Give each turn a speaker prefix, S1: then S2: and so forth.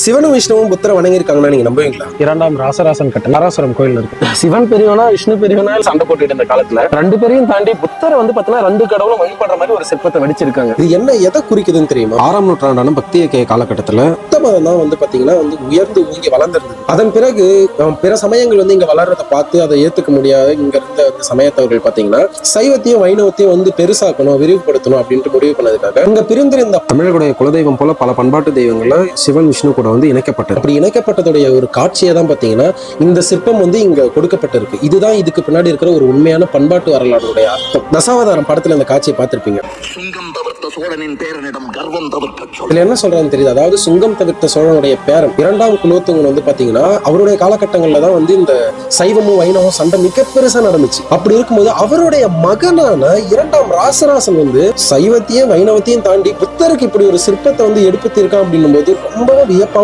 S1: சிவனும் விஷ்ணுவும் புத்தரை வணங்கியிருக்காங்கன்னா நீங்க நம்புவீங்களா?
S2: இரண்டாம் ராசராசன் கட்ட நாராசுரம் கோயில் இருக்கு. சிவன் பெரியவனா விஷ்ணு பெரியவனா சண்டை போட்டுட்டு இருந்த காலத்துல ரெண்டு பேரையும் தாண்டி புத்தரை வந்து பாத்தீங்கன்னா ரெண்டு கடவுளும் வழிபடுற மாதிரி ஒரு சிற்பத்தை வடிச்சிருக்காங்க.
S1: இது என்ன எதை குறிக்குதுன்னு தெரியுமா? 6ஆம் நூற்றாண்டான பக்தி இயக்க காலகட்டத்துல புத்த மதம் தான் வந்து பாத்தீங்கன்னா உயர்ந்து ஊங்கி வளர்ந்துருந்தது. அதன் பிறகு பிற சமயங்கள் வந்து இங்க வளர்றதை பார்த்து அதை ஏத்துக்க முடியாது இங்க இருந்த சமயத்தவர்கள் பாத்தீங்கன்னா சைவத்தையும் வைணவத்தையும் வந்து பெருசாக்கணும், விரிவுபடுத்தணும் அப்படின்ட்டு முடிவு பண்ணதுக்காக இங்க பிரிந்திருந்த தமிழர்களுடைய குலதெய்வம் போல பல பண்பாட்டு தெய்வங்கள்ல சிவன் விஷ்ணு கூட வந்து இணைக்கப்பட்டது. அப்படி இணைக்கப்பட்டதுடைய ஒரு காட்சியை தான் பாத்தீங்கன்னா இந்த சிற்பம் வந்து இங்க கொடுக்கப்பட்டிருக்கு. இதுதான் இதுக்கு பின்னாடி இருக்கிற ஒரு உண்மையான பண்பாட்டு வரலாறுடைய அர்த்தம். தசாவதாரம் படத்துல இந்த காட்சியை பார்த்திருப்பீங்க. இதுல என்ன சொல்றான்னு தெரியுது? அதாவது சுங்கம் தவிர்த்த சோழனுடைய பேரன் 2ஆம் குலோத்துங்கன் வந்து பாத்தீங்கன்னா அவருடைய காலகட்டங்கள்ல தான் வந்து இந்த சைவமும் வைணவம் சண்டை மிக பெருசா நடந்துச்சு. அப்படி இருக்கும்போது அவருடைய மகனான 2ஆம் ராசராசன் வந்து சைவத்தையும் வைணவத்தையும் தாண்டி புத்தருக்கு இப்படி ஒரு சிற்பத்தை வந்து எடுத்துருக்கான் அப்படின்னும் போது ரொம்ப வியப்பாவும்